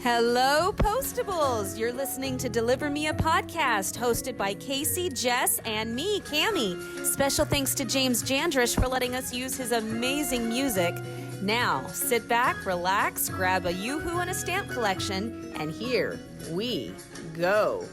Hello, Postables! You're listening to Deliver Me a Podcast, hosted by Kaycee, Jess, and me, Cammie. Special thanks to James Jandrisch for letting us use his amazing music. Now, sit back, relax, grab a yoo-hoo and a stamp collection, and here we go.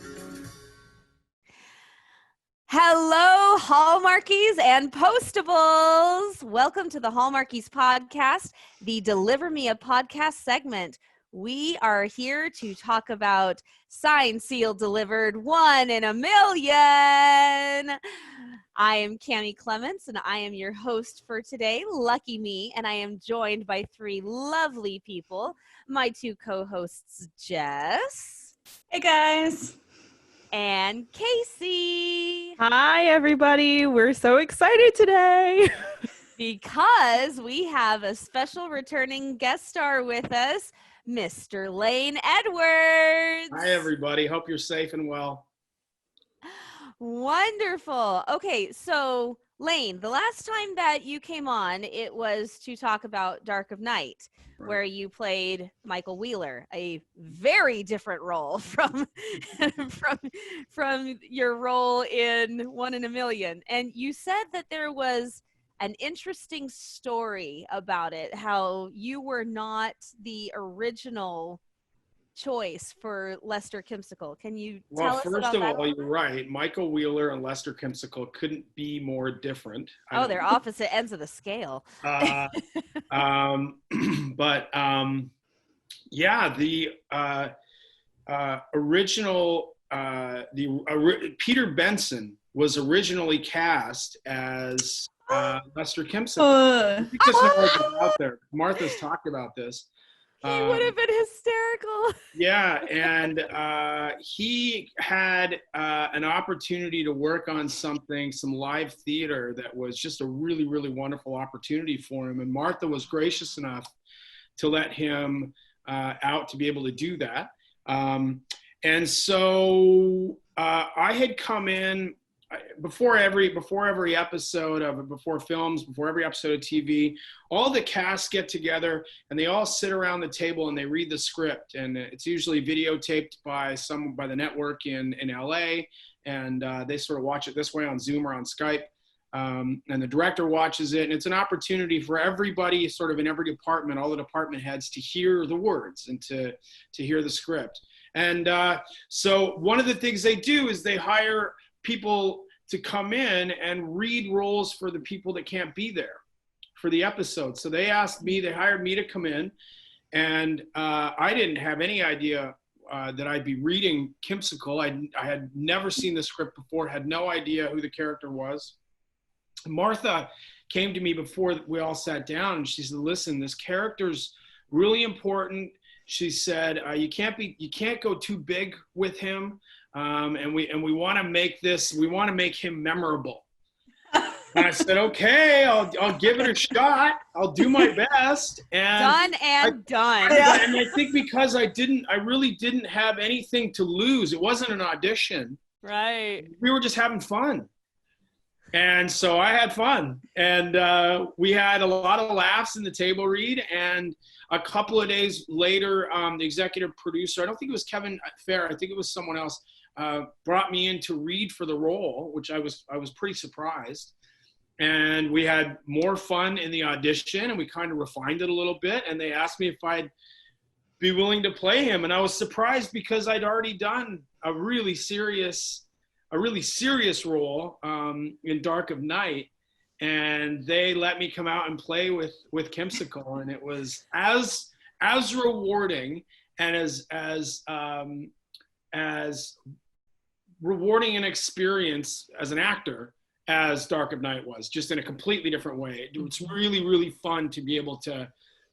Hello, Hallmarkies and Postables! Welcome to the Hallmarkies podcast, the Deliver Me a Podcast segment. We are here to talk about Signed, Sealed, Delivered, 1 in a Million. I am Cammie Clements, and I am your host for today. Lucky me, and I am joined by 3 lovely people. My 2 co-hosts, Jess. Hey, guys. And Kaycee. Hi, everybody. We're so excited today. Because we have a special returning guest star with us, Mr. Lane Edwards. Hi, everybody. Hope you're safe and well. Wonderful. Okay, so Lane, the last time that you came on, it was to talk about Dark of Night, Right. where you played Michael Wheeler, a very different role from from your role in 1 in a Million. And you said that there was an interesting story about it, how you were not the original choice for Lester Kimsicle. Can you tell us about that? Well, first of all, you're right. Michael Wheeler and Lester Kimsicle couldn't be more different. Oh, they're opposite ends of the scale. Yeah, the original, Peter Benson was originally cast as Lester Kimsicle. I think this knowledge is out there. Martha's talked about this. He would have been hysterical. Yeah, and he had an opportunity to work on some live theater that was just a really, really wonderful opportunity for him. And Martha was gracious enough to let him out to be able to do that. And so I had come in before every episode of before every episode of TV, all the cast get together and they all sit around the table and they read the script, and it's usually videotaped by the network in LA, and they sort of watch it this way on Zoom or on Skype, and the director watches it, and it's an opportunity for everybody sort of in every department, all the department heads, to hear the words and to hear the script. And so one of the things they do is they hire people to come in and read roles for the people that can't be there for the episode. So they hired me to come in, and I didn't have any idea that I'd be reading Kimsicle. I had never seen the script before, had no idea who the character was. Martha came to me before we all sat down, and she said, "Listen, this character's really important." She said, you can't go too big with him. And we want to make him memorable. And I said, okay, I'll give it a shot. I'll do my best. And done. And I think because I really didn't have anything to lose. It wasn't an audition. Right. We were just having fun. And so I had fun. And we had a lot of laughs in the table read. And a couple of days later, the executive producer, I don't think it was Kevin Fair, I think it was someone else, brought me in to read for the role, which I was pretty surprised. And we had more fun in the audition, and we kind of refined it a little bit. And they asked me if I'd be willing to play him. And I was surprised because I'd already done a really serious role in Dark of Night. And they let me come out and play with Kimsicle. And it was as rewarding and as rewarding an experience as an actor as Dark of Night was, just in a completely different way. It's really, really fun to be able to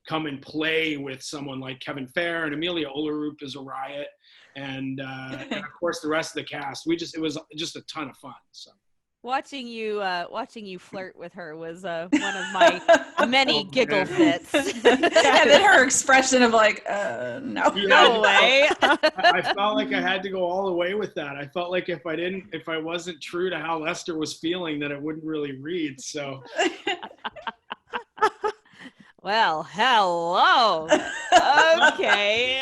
come and play with someone like Kevin Fair, and Amelia Olarup is a riot, and of course the rest of the cast. It was just a ton of fun. So Watching you flirt with her was one of my many giggle fits. And then her expression of like, no. No way. I felt like I had to go all the way with that. I felt like if I wasn't true to how Lester was feeling, that it wouldn't really read. So Well, hello. Okay.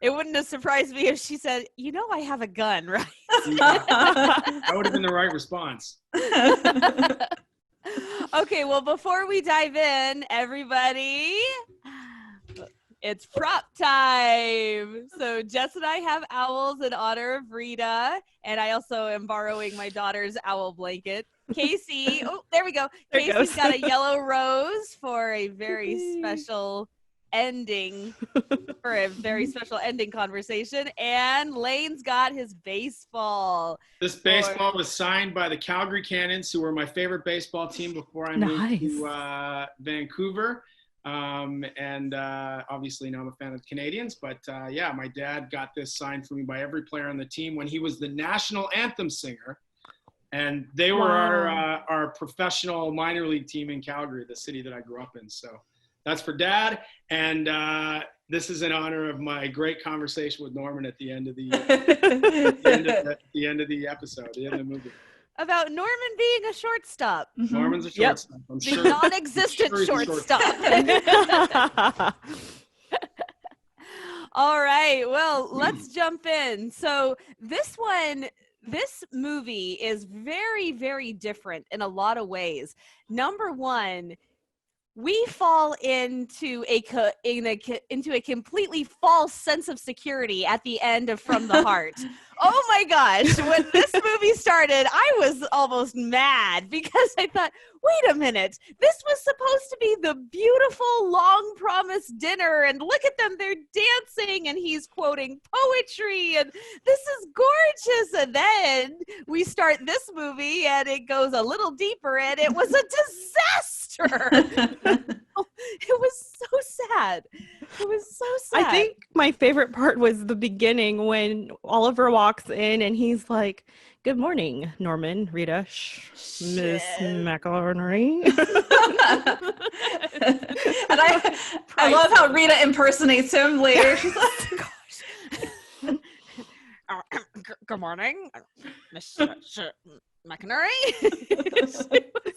It wouldn't have surprised me if she said, I have a gun, right? That would have been the right response. Okay, well, before we dive in, everybody, it's prop time. So Jess and I have owls in honor of Rita, and I also am borrowing my daughter's owl blanket. Kaycee, oh, there we go. Casey's got a yellow rose for a very special ending, conversation. And Lane's got his baseball. This baseball was signed by the Calgary Cannons, who were my favorite baseball team before I moved to Vancouver. And obviously now I'm a fan of the Canadians, but my dad got this signed for me by every player on the team when he was the national anthem singer. And they were our professional minor league team in Calgary, the city that I grew up in. So that's for Dad. And this is in honor of my great conversation with Norman at the end of the end of the episode, the end of the movie. About Norman being a shortstop. Mm-hmm. Norman's a shortstop. I'm sure. Non-existent shortstop. All right. Well, let's jump in. So this movie is very, very different in a lot of ways. Number one, we fall into a completely false sense of security at the end of From the Heart. Oh my gosh, when this movie started, I was almost mad because I thought, wait a minute, this was supposed to be the beautiful, long-promised dinner, and look at them, they're dancing, and he's quoting poetry, and this is gorgeous. And then we start this movie, and it goes a little deeper, and it was a disaster. It was so sad. It was so sad. I think my favorite part was the beginning when Oliver walks in and he's like, "Good morning, Norman, Rita, Miss McElroy." And I love how Rita impersonates him later. She's like, good morning, Miss McInerney.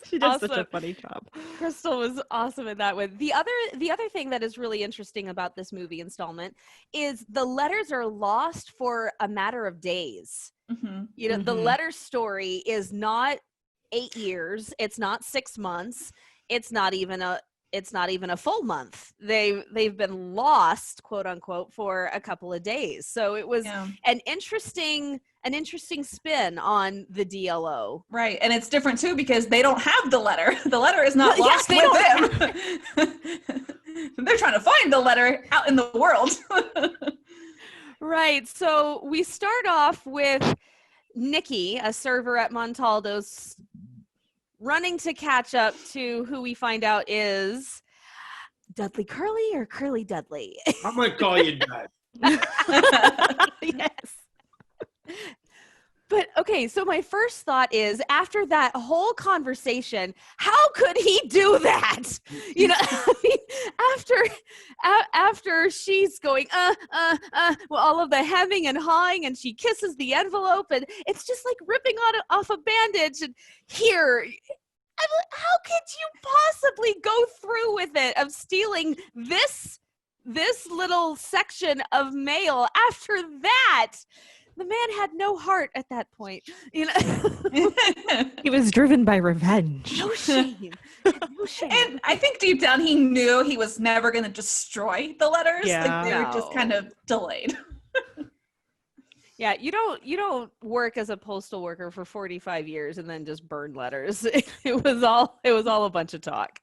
She does such a funny job. Crystal was awesome in that one. The other thing that is really interesting about this movie installment is the letters are lost for a matter of days. Mm-hmm. The letter story is not 8 years. It's not 6 months. It's not even a full month. They've been lost, quote unquote, for a couple of days. So it was an interesting spin on the DLO. Right. And it's different too because they don't have the letter. The letter is not lost with them. They're trying to find the letter out in the world. Right. So we start off with Nikki, a server at Montaldo's, running to catch up to who we find out is Dudley Curly or Curly Dudley. I'm going to call you Dud. Yes. But okay, so my first thought is, after that whole conversation, how could he do that? After she's going, well, all of the hemming and hawing, and she kisses the envelope, and it's just like ripping off a bandage. And here, how could you possibly go through with it of stealing this little section of mail after that? The man had no heart at that point. He was driven by revenge. No shame. No shame. And I think deep down he knew he was never going to destroy the letters. Yeah. Like they were just kind of delayed. Yeah, you don't work as a postal worker for 45 years and then just burn letters. It was all a bunch of talk.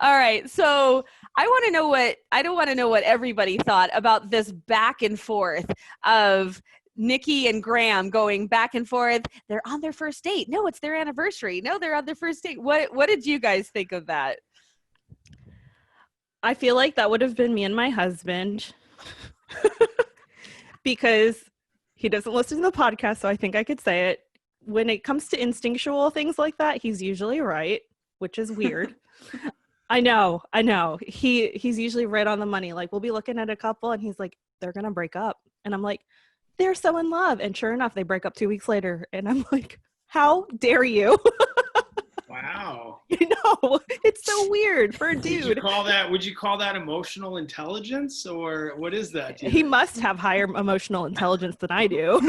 All right, so I don't want to know what everybody thought about this back and forth of Nikki and Graham going back and forth. They're on their first date. No, it's their anniversary. No, they're on their first date. What did you guys think of that? I feel like that would have been me and my husband. Because he doesn't listen to the podcast, so I think I could say it. When it comes to instinctual things like that, he's usually right, which is weird. I know. He's usually right on the money. Like, we'll be looking at a couple, and he's like, they're going to break up. And I'm like, they're so in love. And sure enough, they break up 2 weeks later. And I'm like, how dare you? Wow. You know, it's so weird for a Would you dude. call that emotional intelligence, or what is that? do you He think? must have higher emotional intelligence than I do.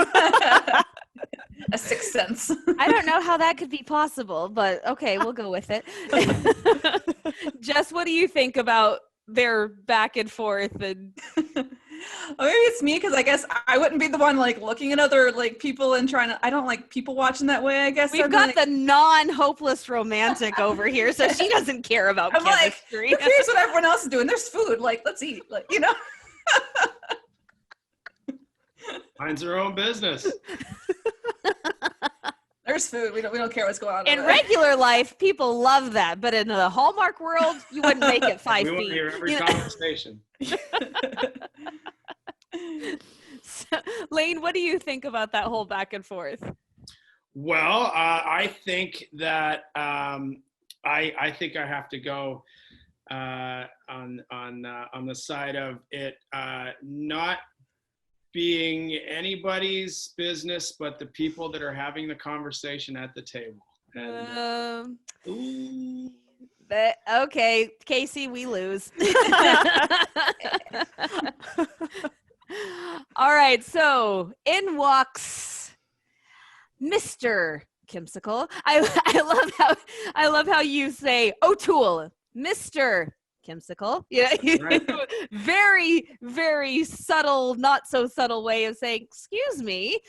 A sixth sense. I don't know how that could be possible, but okay, we'll go with it. Jess, what do you think about their back and forth? And Or maybe it's me because I guess I wouldn't be the one like looking at other like people and trying to. I don't like people watching that way. I guess we've I'm got like, the non-hopeless romantic over here, so she doesn't care about I'm like, chemistry. who cares what everyone else is doing? There's food. Like, let's eat. Like, you know. Minds their own business. There's food. We don't care what's going on. In over there. regular life, people love that, but in the Hallmark world, you wouldn't make it 5 We want feet. to hear every You know? conversation. So, Lane, what do you think about that whole back and forth? Well, I think that I think I have to go on the side of it not being anybody's business, but the people that are having the conversation at the table. And, ooh. Okay, Kaycee, we lose. All right, so in walks Mr. Kimsicle. I love how you say O'Toole, Mr. Kimsicle. Yeah, Right. very, very subtle, not so subtle way of saying, excuse me.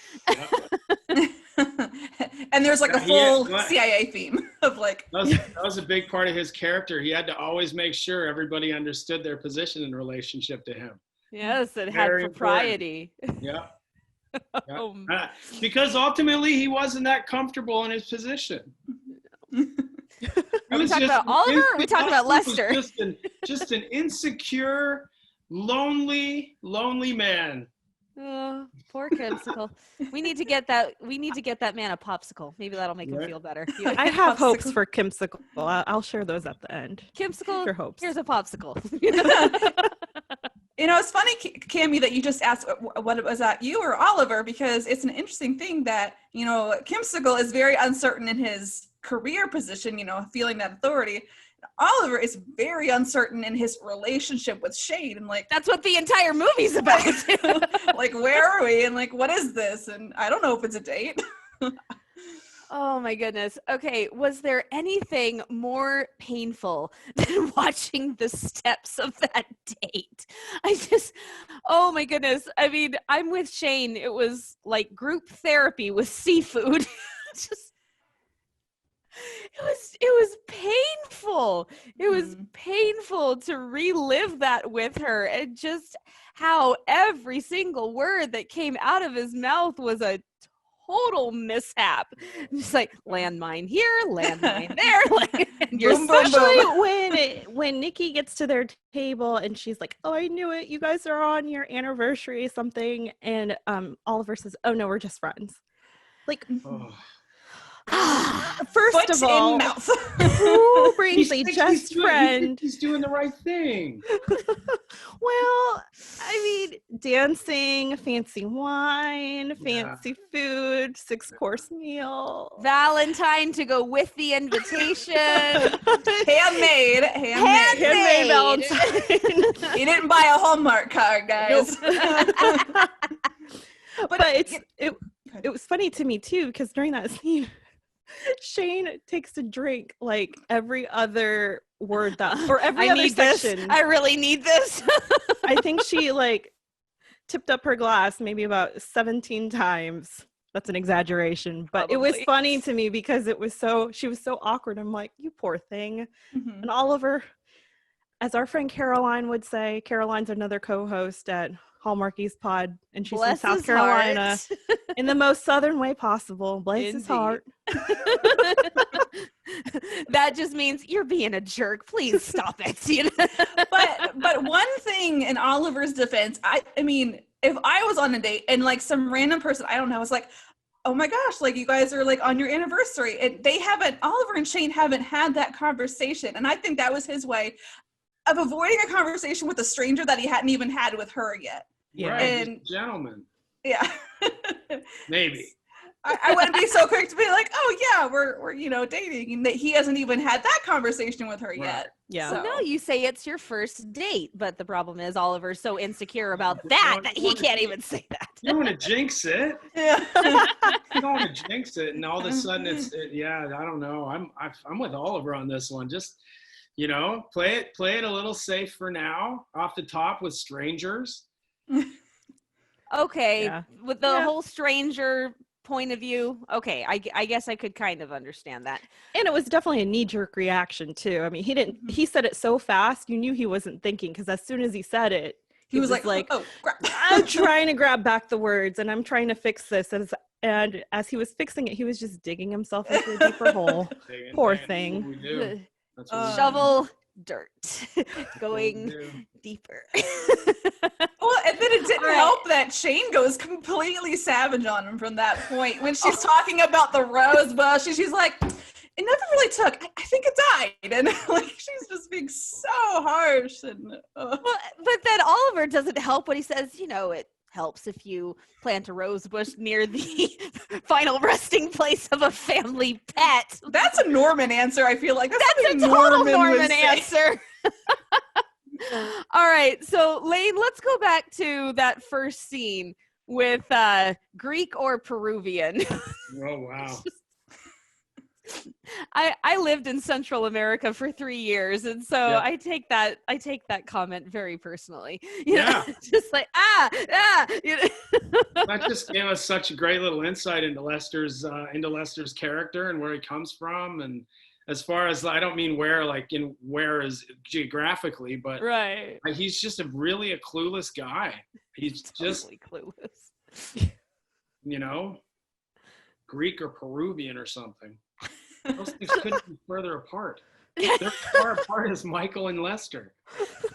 And there's like a Yeah, full what? CIA theme of like. That was a big part of his character. He had to always make sure everybody understood their position in relationship to him. Yes, it had Very propriety. Yeah. Oh, Because ultimately he wasn't that comfortable in his position. Are we talking about Oliver or are we talking about Lester? Just an insecure, lonely man. Oh, poor Kimsicle. We need to get that man a popsicle. Maybe that'll make him Right. feel better. I have hopes for Kimsicle. I'll share those at the end. Kimsicle, Your hopes. here's a popsicle. You know, it's funny, Cammie, that you just asked what it was that you or Oliver, because it's an interesting thing that, you know, Kimsicle is very uncertain in his career position, you know, feeling that authority. Oliver is very uncertain in his relationship with Shane, and like That's what the entire movie's about. like, where are we? And like, what is this? And I don't know if it's a date. Oh my goodness. Okay, was there anything more painful than watching the steps of that date? Oh my goodness. I mean, I'm with Shane. It was like group therapy with seafood. It was painful. It was painful to relive that with her, and just how every single word that came out of his mouth was a total mishap. Just like landmine here, landmine there. You're Boom, boom, Especially when Nikki gets to their table and she's like, "Oh, I knew it. You guys are on your anniversary, something." And Oliver says, "Oh no, we're just friends." Like, Oh. first Foot of all, in mouth. who brings He a thinks just friend? He's doing the right thing. Well, I mean, dancing, fancy wine, fancy food, 6-course meal. Valentine to go with the invitation. Handmade. Handmade Valentine. He didn't buy a Hallmark card, guys. But it was funny to me too, because during that scene, Shane takes a drink like every other word or every I other need section. this. I really need this. I think she like tipped up her glass maybe about 17 times. That's an exaggeration, but it was Probably. funny to me because she was so awkward. I'm like, you poor thing. Mhm. And Oliver, as our friend Caroline would say, Caroline's another co-host at Hallmarkies Pod, and she's Bless from South his Carolina heart. in the most southern way possible. Bless his heart. That just means you're being a jerk. Please stop it. You know? But one thing in Oliver's defense, I mean, if I was on a date and like some random person I don't know was like, "Oh my gosh, like you guys are like on your anniversary," and Oliver and Shane haven't had that conversation, and I think that was his way of avoiding a conversation with a stranger that he hadn't even had with her yet. Yeah. Right, And- just a gentleman. Yeah. Maybe. I wouldn't be so quick to be like, oh yeah, we're dating, and that he hasn't even had that conversation with her yet. Yeah. So. No, you say it's your first date, but the problem is Oliver's so insecure about that he can't even say that. You don't want to jinx it. Yeah. You don't want to jinx it, and all of a sudden I don't know. I'm with Oliver on this one. Just play it a little safe for now, off the top with strangers. Okay, Yeah. with the whole stranger point of view, okay, I guess I could kind of understand that. And it was definitely a knee-jerk reaction too. I mean, he said it so fast, you knew he wasn't thinking, because as soon as he said it, He was like, oh, I'm trying to grab back the words and I'm trying to fix this. And as he was fixing it, he was just digging himself into a deeper hole. Poor thing. We do. That's what we do. Shovel dirt, going deeper. Well, and then it didn't help that Shane goes completely savage on him from that point. When she's talking about the rose bush, and she's like, it never really took. I think it died. And like, she's just being so harsh. And Well, but then Oliver doesn't help when he says, it helps if you plant a rose bush near the final resting place of a family pet. That's a Norman answer, I feel like. That's a total Norman answer. All right, so Lane, let's go back to that first scene with Greek or Peruvian. Oh, wow. I lived in Central America for 3 years, and so I take that comment very personally. Just like That just gave us such a great little insight into Lester's character and where he comes from, and as far as, I don't mean where is geographically, but right. He's just a clueless guy. He's totally just clueless. Greek or Peruvian or something. Those things couldn't be further apart. They're as far apart as Michael and Lester.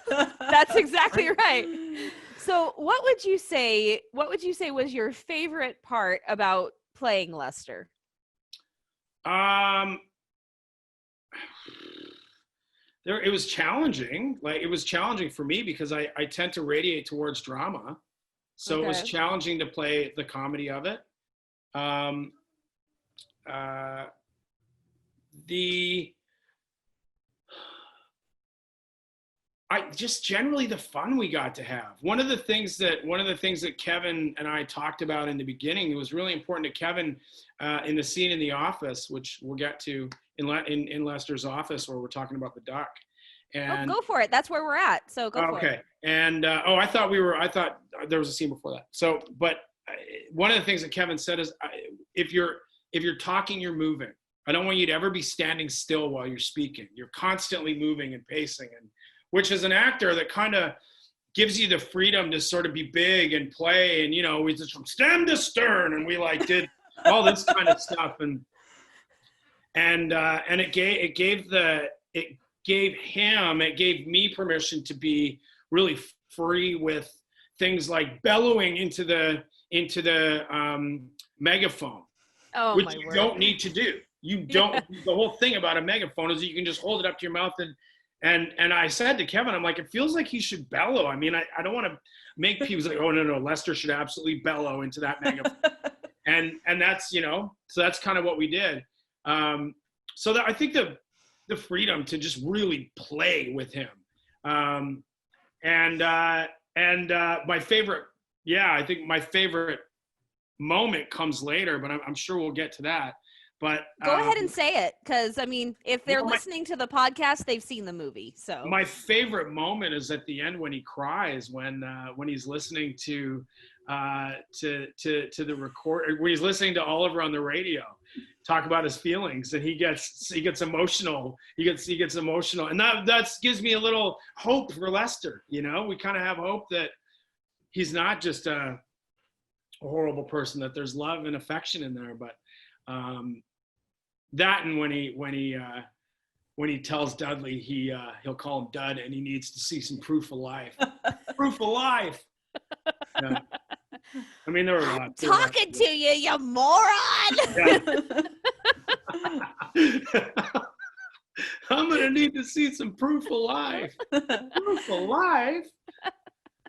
That's exactly right. So what would you say was your favorite part about playing Lester? It was challenging. It was challenging for me because I tend to radiate towards drama. So It was challenging to play the comedy of it. Generally the fun we got to have. One of the things that Kevin and I talked about in the beginning, it was really important to Kevin in the scene in the office, which we'll get to in Lester's office, where we're talking about the duck. And go for it. That's where we're at. So go for it. Okay. And I thought there was a scene before that. So, but one of the things that Kevin said is, if you're talking, you're moving. I don't want you to ever be standing still while you're speaking. You're constantly moving and pacing, and which as an actor, that kind of gives you the freedom to sort of be big and play. And, we just from stem to stern, and we did all this kind of stuff. And it gave me permission to be really free with things like bellowing into the megaphone, which you don't need to do. You don't. The whole thing about a megaphone is that you can just hold it up to your mouth and I said to Kevin, I'm like, it feels like he should bellow. I mean, I don't want to make people say, oh no, Lester should absolutely bellow into that megaphone. and that's so that's kind of what we did. So that I think the freedom to just really play with him. My favorite, I think my favorite moment comes later, but I'm sure we'll get to that. But go ahead and say it, because I mean, if they're listening to the podcast, they've seen the movie. So my favorite moment is at the end when he cries when he's listening to the record, when he's listening to Oliver on the radio talk about his feelings, and he gets emotional. He gets emotional, and that gives me a little hope for Lester. We kind of have hope that he's not just a horrible person, that there's love and affection in there. But that, and when he tells Dudley he'll call him Dud, and he needs to see some proof of life. Proof of life. Yeah. I mean, there were a lot. Talking to you, you moron. I'm gonna need to see some proof of life. Proof of life.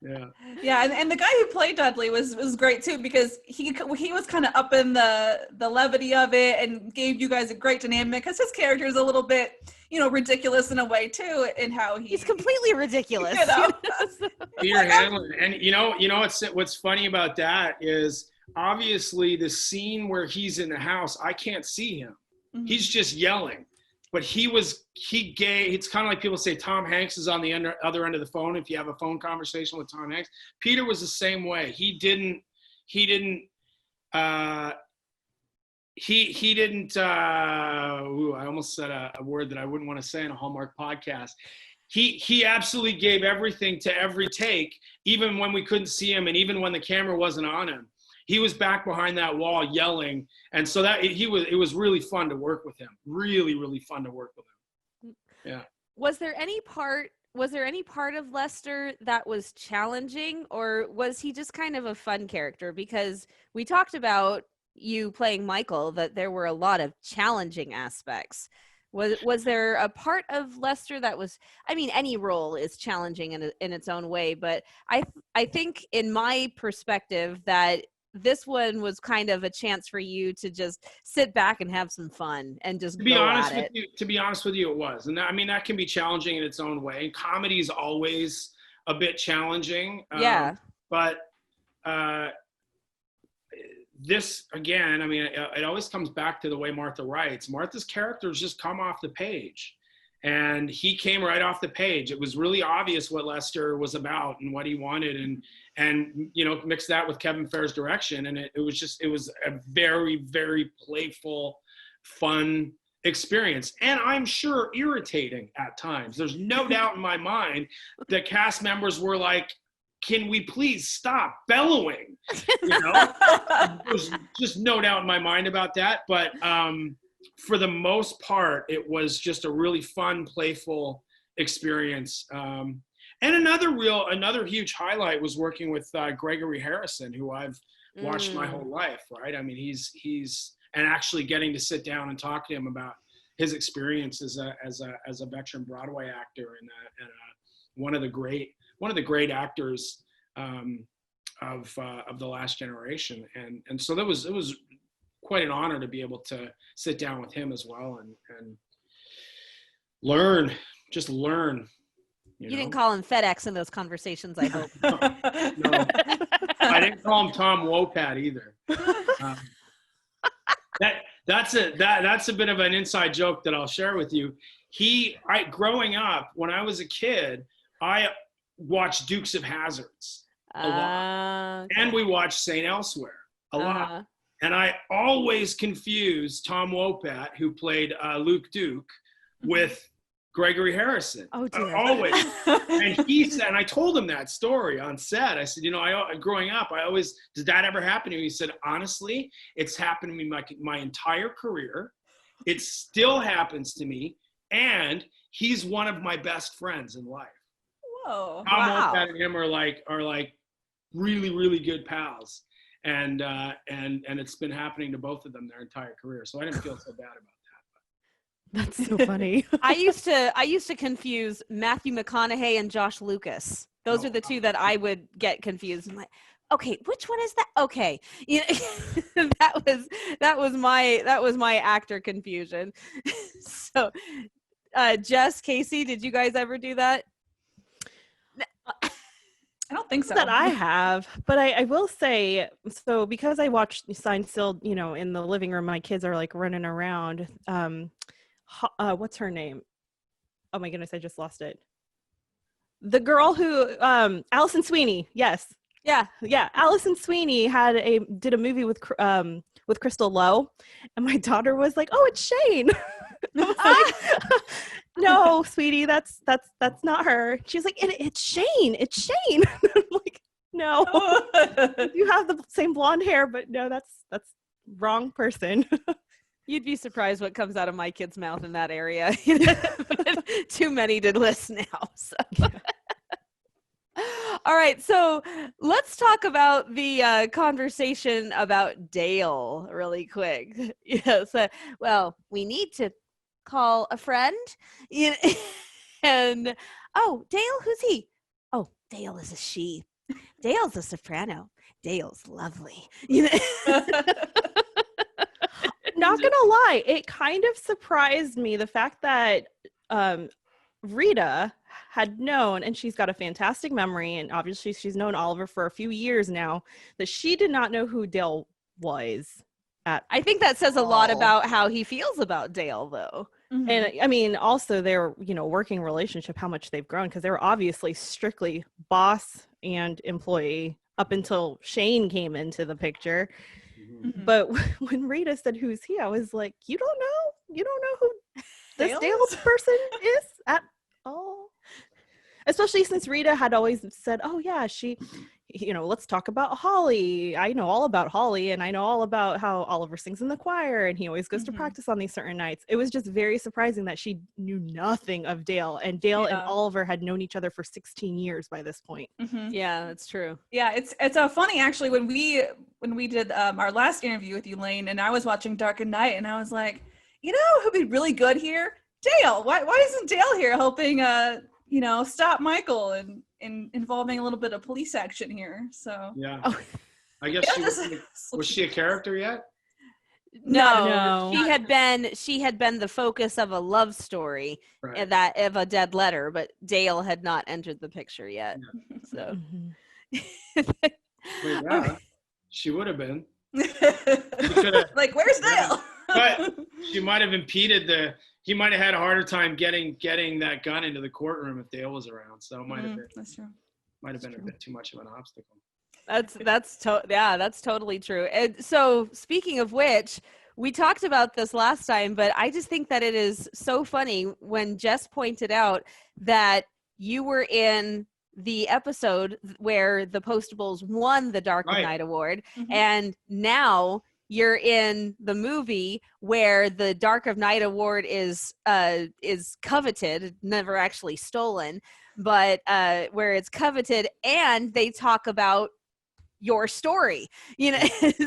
Yeah, and the guy who played Dudley was great too, because he was kind of up in the levity of it and gave you guys a great dynamic, because his character is a little bit, ridiculous in a way too, in how he's completely ridiculous. Peter Hanlon, and what's funny about that is obviously the scene where he's in the house, I can't see him. Mm-hmm. He's just yelling. But it's kind of like people say Tom Hanks is on the other end of the phone if you have a phone conversation with Tom Hanks. Peter was the same way. He didn't I almost said a word that I wouldn't want to say in a Hallmark podcast. He absolutely gave everything to every take, even when we couldn't see him and even when the camera wasn't on him. He was back behind that wall yelling. And so it was really fun to work with him. Really, really fun to work with him. Yeah. Was there any part of Lester that was challenging, or was he just kind of a fun character? Because we talked about you playing Michael, that there were a lot of challenging aspects. Was there a part of Lester that was, any role is challenging in its own way, but I think in my perspective that this one was kind of a chance for you to just sit back and have some fun and just to be honest with you, it was. And that can be challenging in its own way. Comedy is always a bit challenging. Yeah. But this, again, it always comes back to the way Martha writes. Martha's characters just come off the page. And he came right off the page. It was really obvious what Lester was about and what he wanted, and mix that with Kevin Fair's direction, and it was a very, very playful, fun experience, and I'm sure irritating at times. There's no doubt in my mind that cast members were like, "Can we please stop bellowing?" There's just no doubt in my mind about that, but for the most part, it was just a really fun, playful experience. And another huge highlight was working with Gregory Harrison, who I've watched my whole life, right? He's and actually getting to sit down and talk to him about his experience as a veteran Broadway actor and one of the great actors of the last generation. And so it was quite an honor to be able to sit down with him as well and learn. You didn't call him FedEx in those conversations, I hope. No. I didn't call him Tom Wopat either. That's a bit of an inside joke that I'll share with you. Growing up, when I was a kid, I watched Dukes of Hazzards a lot. Okay. And we watched St. Elsewhere a lot. And I always confused Tom Wopat, who played Luke Duke, with Gregory Harrison. Oh, dear. Always. And he said, and I told him that story on set. I said, growing up, did that ever happen to you? He said, honestly, it's happened to me my entire career. It still happens to me. And he's one of my best friends in life. Whoa. Tom Wopat and him are like really, really good pals. And it's been happening to both of them their entire career. So I didn't feel so bad about that. That's so funny. I used to confuse Matthew McConaughey and Josh Lucas. Those are the two that I would get confused. I'm like, okay, which one is that? Okay, that was my actor confusion. So, Jess, Kaycee, did you guys ever do that? I don't think so. That I have, but I will say, so because I watched Signed Sealed, in the living room, my kids are like running around. What's her name? Oh my goodness, I just lost it. The girl who, Allison Sweeney. Yes. Yeah. Allison Sweeney did a movie with Crystal Lowe, and my daughter was like, "Oh, it's Shane." Like, no, sweetie, that's not her. She's like, it's Shane. It's Shane. I'm like, no, you have the same blonde hair, but no, that's wrong person. You'd be surprised what comes out of my kid's mouth in that area. Too many to list now. So. All right, so let's talk about the conversation about Dale really quick. Yes, well, we need to call a friend. And, oh, Dale, who's he? Oh, Dale is a she. Dale's a soprano. Dale's lovely. You know? Not gonna lie, it kind of surprised me the fact that Rita had known, and she's got a fantastic memory, and obviously she's known Oliver for a few years now, that she did not know who Dale was at I think that says a lot all. about how he feels about Dale, though. Mhm. And I mean, also their, working relationship, how much they've grown, because they were obviously strictly boss and employee up until Shane came into the picture. Mhm. But when Rita said, "Who's he?" I was like, you don't know who this Dale Dale is? person is at all? Especially since Rita had always said, "Oh yeah, she, let's talk about Holly. I know all about Holly, and I know all about how Oliver sings in the choir, and he always goes to Mhm. practice on these certain nights." It was just very surprising that she knew nothing of Dale, and Dale and Yeah. Oliver had known each other for 16 years by this point. Mhm. Yeah, that's true. Yeah, it's a funny actually when we did our last interview with you, Lane, and I was watching Dark and Night, and I was like, who'd be really good here? Dale. Why isn't Dale here helping stop Michael and involving a little bit of police action here? So Yeah. Oh. I guess was she a character yet? No. She had been the focus of a love story, Right. that of a dead letter, but Dale had not entered the picture yet. So Mhm. Well, yeah, she would have been. coulda- like, where's Yeah. Dale? But she might have impeded he might have had a harder time getting that gun into the courtroom if Dale was around. So it might have been That's true. a bit too much of an obstacle. that's totally true. And so speaking of which, we talked about this last time, but I just think that it is so funny when Jess pointed out that you were in the episode where the Postables won the Dark of Right. Night Award, Mhm. and now you're in the movie where the Dark of Night Award is coveted, never actually stolen, but where it's coveted, and they talk about your story,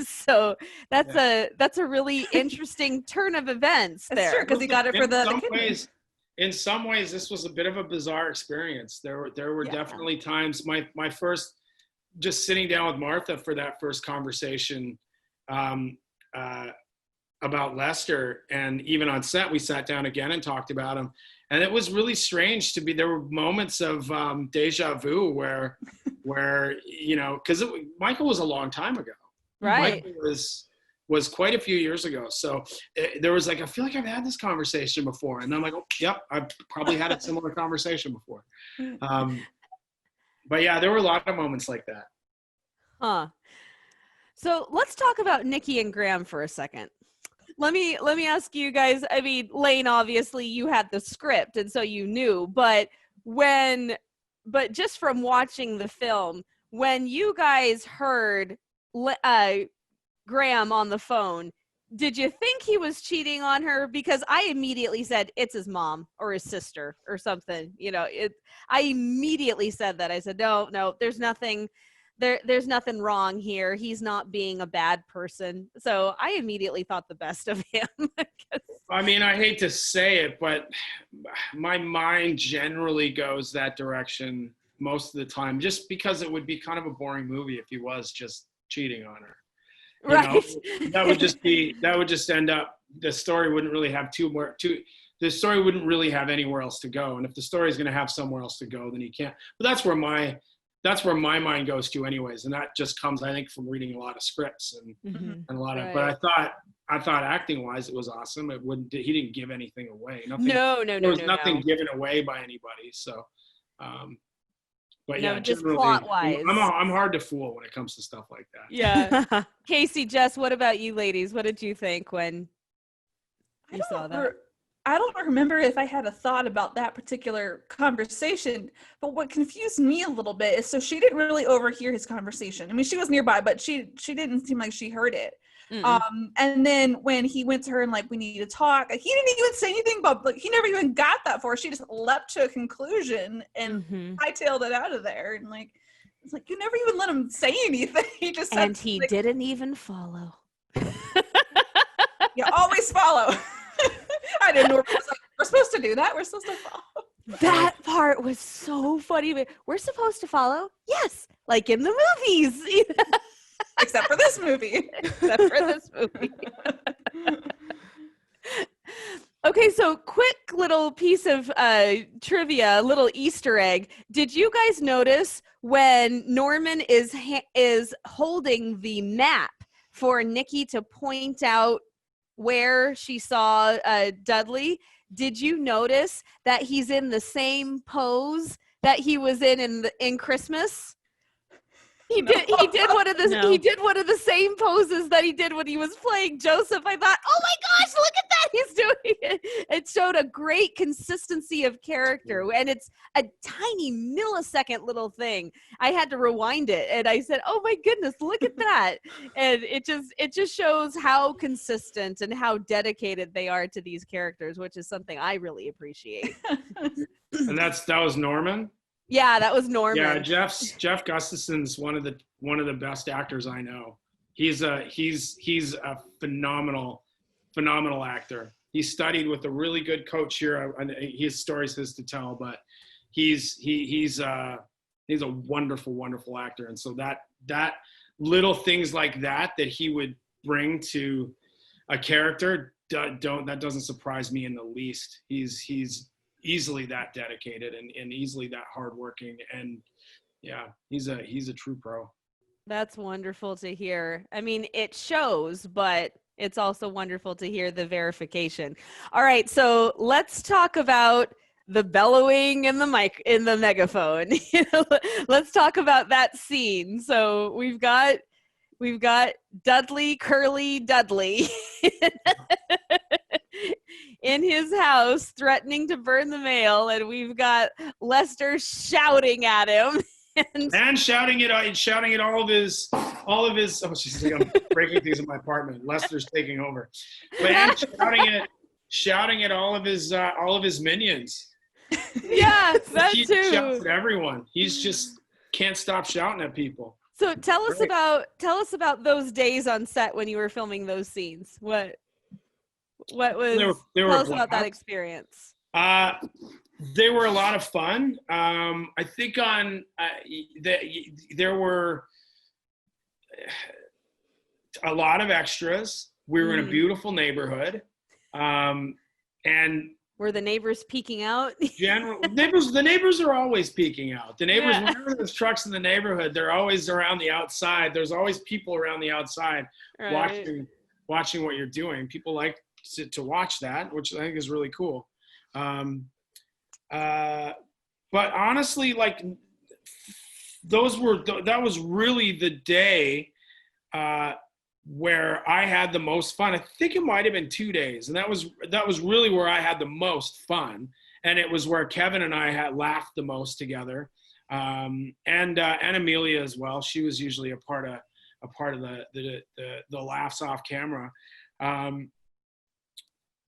so that's a really interesting turn of events It's there. true, because he got it for the some kidney. ways, in some ways, this was a bit of a bizarre experience. There were Yeah. definitely times. My first, just sitting down with Martha for that first conversation about Lester, and even on set, we sat down again and talked about him. And it was really strange to be. There were moments of deja vu where because Michael was a long time ago. Right. Michael was quite a few years ago. So there was I feel like I've had this conversation before. And I'm like, oh, yep, I've probably had a similar conversation before. But yeah, there were a lot of moments like that. Huh. So let's talk about Nikki and Graham for a second. Let me ask you guys. I mean, Lane, obviously you had the script, and so you knew. But just from watching the film, when you guys heard Graham on the phone, did you think he was cheating on her? Because I immediately said it's his mom or his sister or something. I immediately said that. I said, no, there's nothing. There's nothing wrong here. He's not being a bad person. So I immediately thought the best of him. I mean, I hate to say it, but my mind generally goes that direction most of the time, just because it would be kind of a boring movie if he was just cheating on her. Right. That would just end up, the story wouldn't really have the story wouldn't really have anywhere else to go. And if the story is going to have somewhere else to go, then he can't. But that's where my mind goes to anyways. And that just comes, I think, from reading a lot of scripts and a lot of, but I thought acting wise, it was awesome. He didn't give anything away. No. There was nothing given away by anybody. So, but yeah, just generally, plot-wise. I'm hard to fool when it comes to stuff like that. Yeah. Kaycee, Jess, what about you ladies? What did you think when you saw that? I don't remember if I had a thought about that particular conversation, but what confused me a little bit is, so she didn't really overhear his conversation. I mean, she was nearby, but she didn't seem like she heard it. And then when he went to her and we need to talk, he didn't even say anything about, he never even got that far. She just leapt to a conclusion and hightailed it out of there. And it's you never even let him say anything. He just said, and he didn't even follow. You always follow. I didn't know. We're supposed to do that. We're supposed to follow. That part was so funny. We're supposed to follow? Yes, like in the movies. Except for this movie. Except for this movie. Okay, so quick little piece of trivia, little Easter egg. Did you guys notice when Norman is holding the map for Nikki to point out where she saw Dudley? Did you notice that he's in the same pose that he was in Christmas? He did one of the same poses that he did when he was playing Joseph. I thought, oh my gosh, look at that, he's doing it. It showed a great consistency of character, and it's a tiny millisecond little thing. I had to rewind it, and I said, oh my goodness, look at that. And it just shows how consistent and how dedicated they are to these characters, which is something I really appreciate. And that was Norman. Yeah, that was Norman. Yeah, Jeff Gustafson's one of the best actors I know. He's a phenomenal actor. He studied with a really good coach here, and his story's his to tell. But he's a wonderful actor, and so that little things like that he would bring to a character that doesn't surprise me in the least. He's easily that dedicated and easily that hardworking, and yeah, he's a true pro. That's wonderful to hear. I mean, it shows, but it's also wonderful to hear the verification. All right, so let's talk about the bellowing and the megaphone. Let's talk about that scene. So we've got Dudley, Curly Dudley in his house threatening to burn the mail, and we've got Lester shouting at him and shouting at all of his oh, she's like, I'm breaking things in my apartment. Lester's taking over. But shouting at all of his minions. Yeah, that he too. Shouts at everyone. He's just can't stop shouting at people. So tell us about those days on set when you were filming those scenes. What was tell us about that experience? They were a lot of fun. I think there were a lot of extras. We were in a beautiful neighborhood, and were the neighbors peeking out? The neighbors are always peeking out. The neighbors, whenever there's trucks in the neighborhood, they're always around the outside. There's always people around the outside watching what you're doing. People like to watch that, which I think is really cool. But honestly, like that was really the day where I had the most fun. I think it might have been 2 days, and that was really where I had the most fun, and it was where Kevin and I had laughed the most together, and Amelia as well. She was usually a part of the laughs off camera.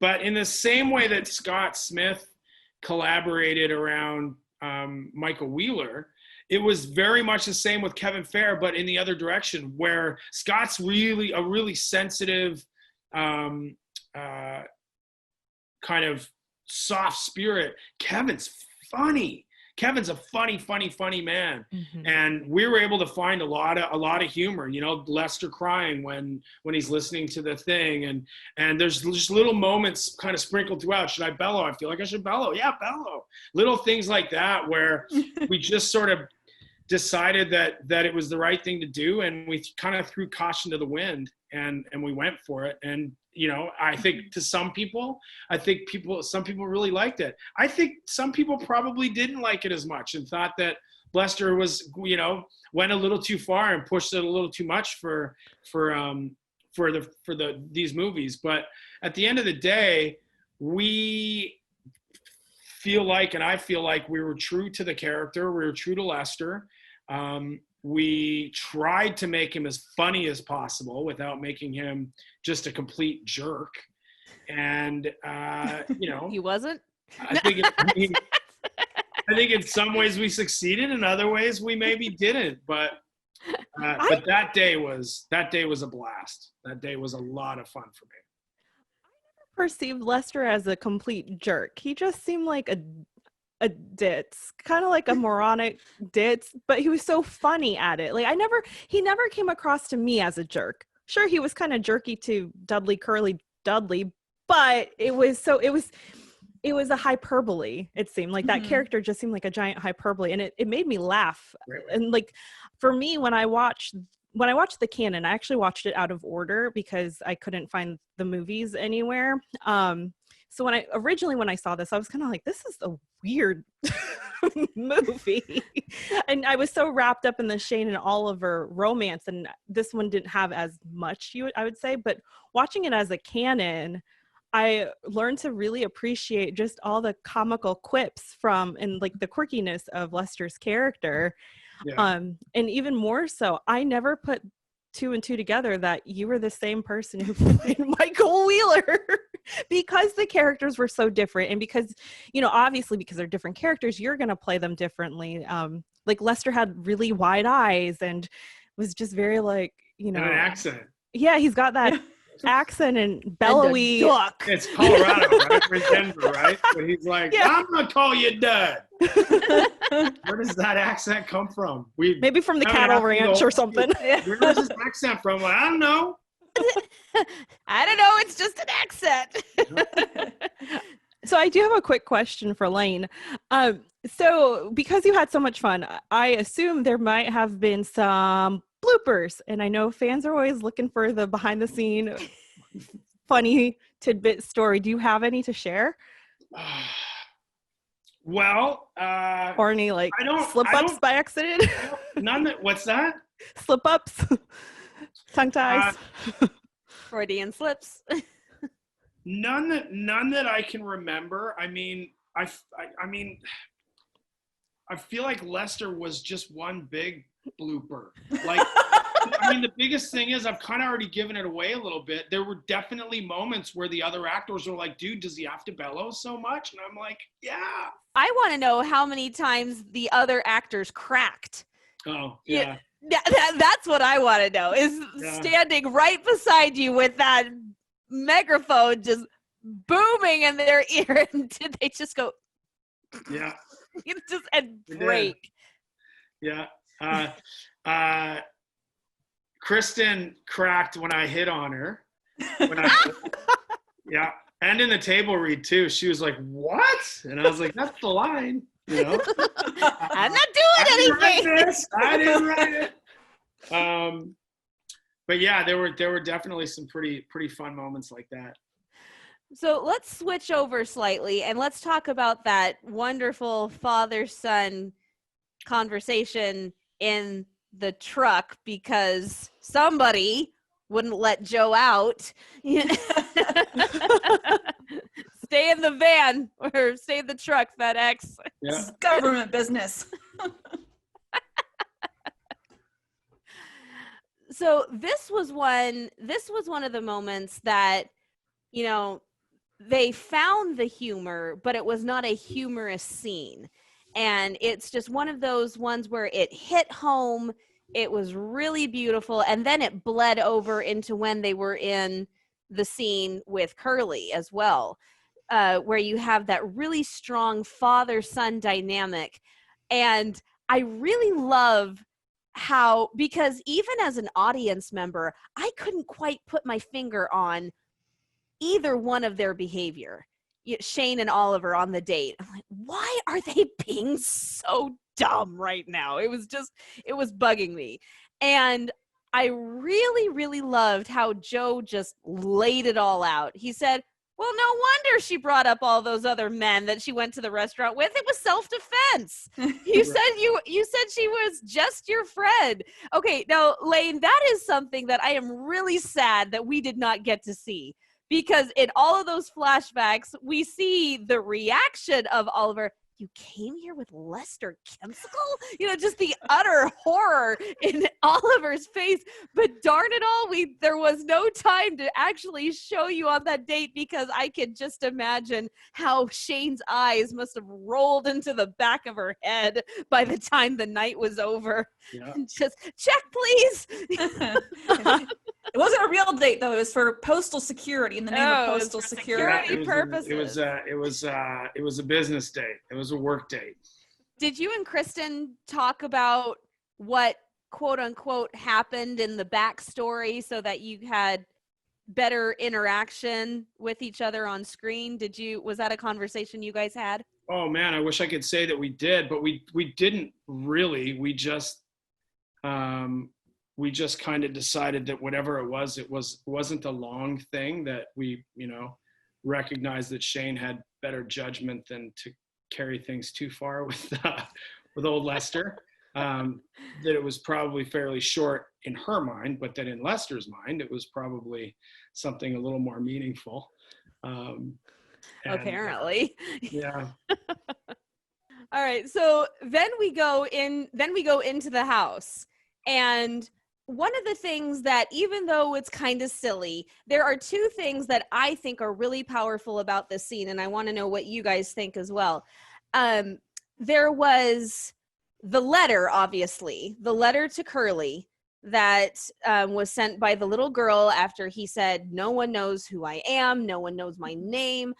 But in the same way that Scott Smith collaborated around Michael Wheeler, it was very much the same with Kevin Fair, but in the other direction, where Scott's really a really sensitive, kind of soft spirit. Kevin's funny. Kevin's a funny man. Mm-hmm. And we were able to find a lot of humor, Lester crying when he's listening to the thing. And there's just little moments kind of sprinkled throughout. Should I bellow? I feel like I should bellow. Yeah, bellow. Little things like that where we just sort of decided that it was the right thing to do. And we kind of threw caution to the wind and we went for it. And, I think to some people really liked it. I think some people probably didn't like it as much and thought that Lester was, went a little too far and pushed it a little too much for these movies. But at the end of the day, we feel like, and I feel like we were true to the character. We were true to Lester. We tried to make him as funny as possible without making him just a complete jerk. And, he wasn't? I think in some ways we succeeded. In other ways we maybe didn't, but that day was a blast. That day was a lot of fun for me. I never perceived Lester as a complete jerk. He just seemed like a ditz, kind of like a moronic ditz, but he was so funny at it. Like he never came across to me as a jerk. Sure, he was kind of jerky to Dudley Curly Dudley, but it was a hyperbole. It seemed like that character just seemed like a giant hyperbole, and it made me laugh. Right. And like for me, when I watched the canon, I actually watched it out of order because I couldn't find the movies anywhere. So when I saw this, I was kind of like, this is a weird movie. And I was so wrapped up in the Shane and Oliver romance, and this one didn't have as much, I would say. But watching it as a canon, I learned to really appreciate just all the comical quips and like the quirkiness of Lester's character. Yeah. And even more so, I never put two and two together that you were the same person who played Michael Wheeler because the characters were so different. And because, obviously because they're different characters, you're going to play them differently. Like Lester had really wide eyes and was just very like, And an accent. Yeah, he's got that accent and bellowy. duck. It's Colorado, right? We're in Denver, right? But he's like, I'm going to call you Dud. Where does that accent come from? Maybe from the cattle ranch or something. Where does this accent from? Well, I don't know. I don't know. It's just an accent. So I do have a quick question for Lane. So because you had so much fun, I assume there might have been some bloopers. And I know fans are always looking for the behind the scene funny tidbit story. Do you have any to share? Well, or any like slip-ups by accident? None that, what's that? Slip-ups, tongue ties, Freudian slips. None that I can remember. I mean, I feel like Lester was just one big blooper. Like, I mean, the biggest thing is I've kind of already given it away a little bit. There were definitely moments where the other actors were like, dude, does he have to bellow so much? And I'm like, yeah. I want to know how many times the other actors cracked. Oh, yeah. That's what I want to know, is standing right beside you with that megaphone just booming in their ear, and did they just go and break? Yeah. Kristen cracked when I hit on her. And in the table read too, she was like, what? And I was like, that's the line, I'm not doing anything. I didn't write it. But yeah, there were definitely some pretty fun moments like that. So let's switch over slightly and let's talk about that wonderful father-son conversation in the truck because somebody wouldn't let Joe out. Stay in the van or stay in the truck, FedEx. Yeah. It's government business. So this was one of the moments that, they found the humor, but it was not a humorous scene. And it's just one of those ones where it hit home. It was really beautiful. And then it bled over into when they were in the scene with Curly as well, where you have that really strong father-son dynamic. And I really love how, because even as an audience member, I couldn't quite put my finger on either one of their behavior. Shane and Oliver on the date. I'm like, why are they being so dumb right now? It was bugging me. And I really, really loved how Joe just laid it all out. He said, well, no wonder she brought up all those other men that she went to the restaurant with. It was self-defense. You said she was just your friend. Okay, now, Lane, that is something that I am really sad that we did not get to see. Because in all of those flashbacks, we see the reaction of Oliver. You came here with Lester Kimsicle? Just the utter horror in Oliver's face. But darn it all, there was no time to actually show you on that date because I could just imagine how Shane's eyes must have rolled into the back of her head by the time the night was over. Yeah. Just check, please. It wasn't a real date though. It was for postal security, in the name of Oh, it was postal for security. security purposes. It was a business date. It was a work date. Did you and Kristen talk about what quote unquote happened in the backstory so that you had better interaction with each other on screen? Was that a conversation you guys had? Oh man, I wish I could say that we did, but we didn't really. We just kind of decided that whatever it wasn't a long thing, that we, recognized that Shane had better judgment than to carry things too far with old Lester. That it was probably fairly short in her mind, but that in Lester's mind, it was probably something a little more meaningful. Apparently. Yeah. All right. So then we go into the house. And one of the things that, even though it's kind of silly, there are two things that I think are really powerful about this scene. And I want to know what you guys think as well. There was the letter, obviously, the letter to Curly that was sent by the little girl after he said, no one knows who I am, no one knows my name,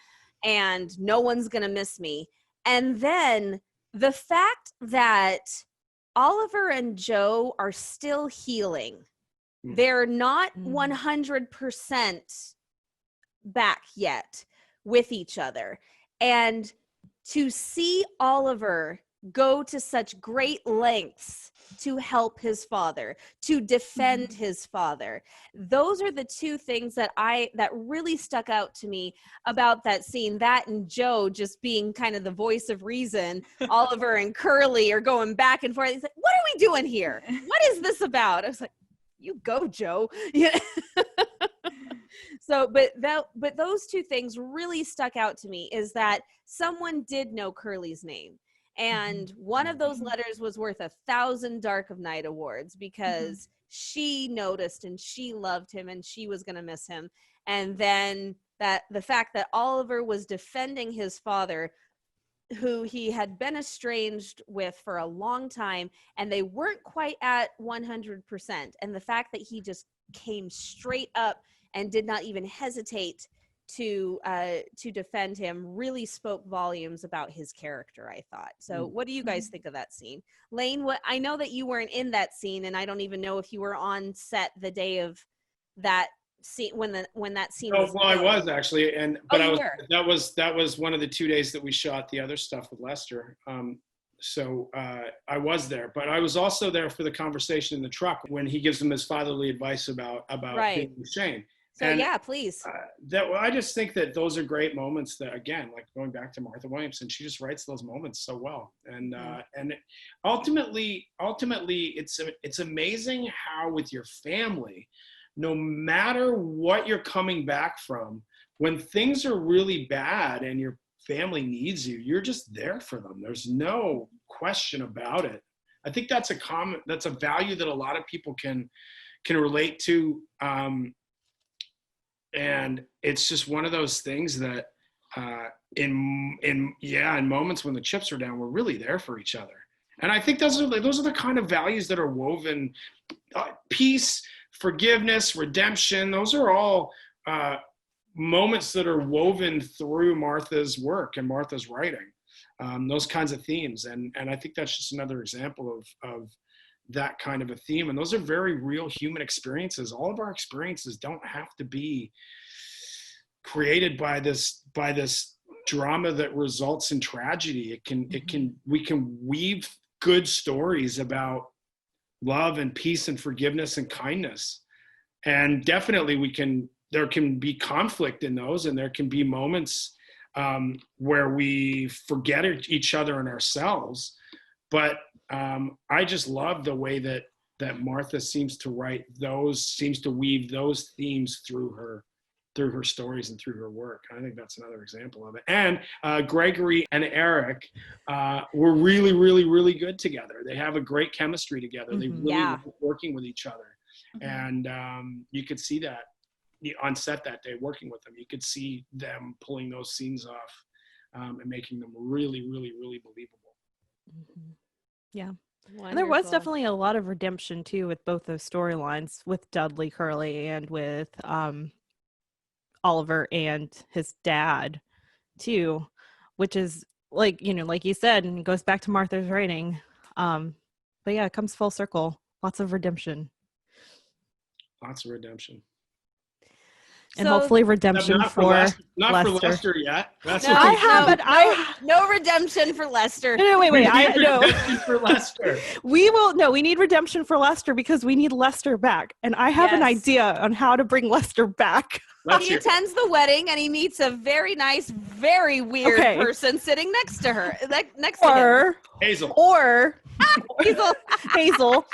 and no one's going to miss me. And then the fact that Oliver and Joe are still healing. They're not 100% back yet with each other. And to see Oliver go to such great lengths to help his father, to defend his father. Those are the two things that really stuck out to me about that scene. That and Joe just being kind of the voice of reason. Oliver and Curly are going back and forth. He's like, what are we doing here? What is this about? I was like, you go, Joe. Yeah. So, but those two things really stuck out to me, is that someone did know Curly's name. And one of those letters was worth 1,000 Dark of Night awards, because she noticed and she loved him and she was going to miss him. And then the fact that Oliver was defending his father, who he had been estranged with for a long time, and they weren't quite at 100%. And the fact that he just came straight up and did not even hesitate to defend him really spoke volumes about his character, I thought. So what do you guys think of that scene? Lane, I know that you weren't in that scene, and I don't even know if you were on set the day of that scene when that scene was I was actually, that was one of the 2 days that we shot the other stuff with Lester. So I was there, but I was also there for the conversation in the truck when he gives him his fatherly advice about being with Shane. So yeah, please. I just think that those are great moments that, again, like going back to Martha Williamson, she just writes those moments so well. And ultimately it's amazing how with your family, no matter what you're coming back from, when things are really bad and your family needs you, you're just there for them. There's no question about it. I think that's a value that a lot of people can relate to. And it's just one of those things that in moments when the chips are down, we're really there for each other. And I think those are the kind of values that are woven. Peace, forgiveness, redemption, those are all moments that are woven through Martha's work and Martha's writing. Those kinds of themes. And I think that's just another example of that kind of a theme. And those are very real human experiences. All of our experiences don't have to be created by this drama that results in tragedy. We can weave good stories about love and peace and forgiveness and kindness. And definitely there can be conflict in those, and there can be moments where we forget each other and ourselves. But I just love the way that Martha seems to weave those themes through her stories and through her work. I think that's another example of it. And Gregory and Eric were really, really, really good together. They have a great chemistry together. They really love working with each other. And you could see that on set that day, working with them. You could see them pulling those scenes off and making them really, really, really believable. Yeah. And there was Wonderful. definitely a lot of redemption too with both those storylines, with Dudley Curley and with Oliver and his dad too, which is like, like you said, and it goes back to Martha's writing. But yeah, it comes full circle. Lots of redemption. Lots of redemption. And So- hopefully redemption Not for Lester. Not for Lester yet. That's No, what I we- haven't. No redemption for Lester. No, wait. We need I know. redemption for Lester. We need redemption for Lester because we need Lester back. And I have an Yes. idea on how to bring Lester back. Let's He hear- attends the wedding and he meets a very nice, very weird Okay. person sitting next to her. Next to him. Or Hazel. Hazel,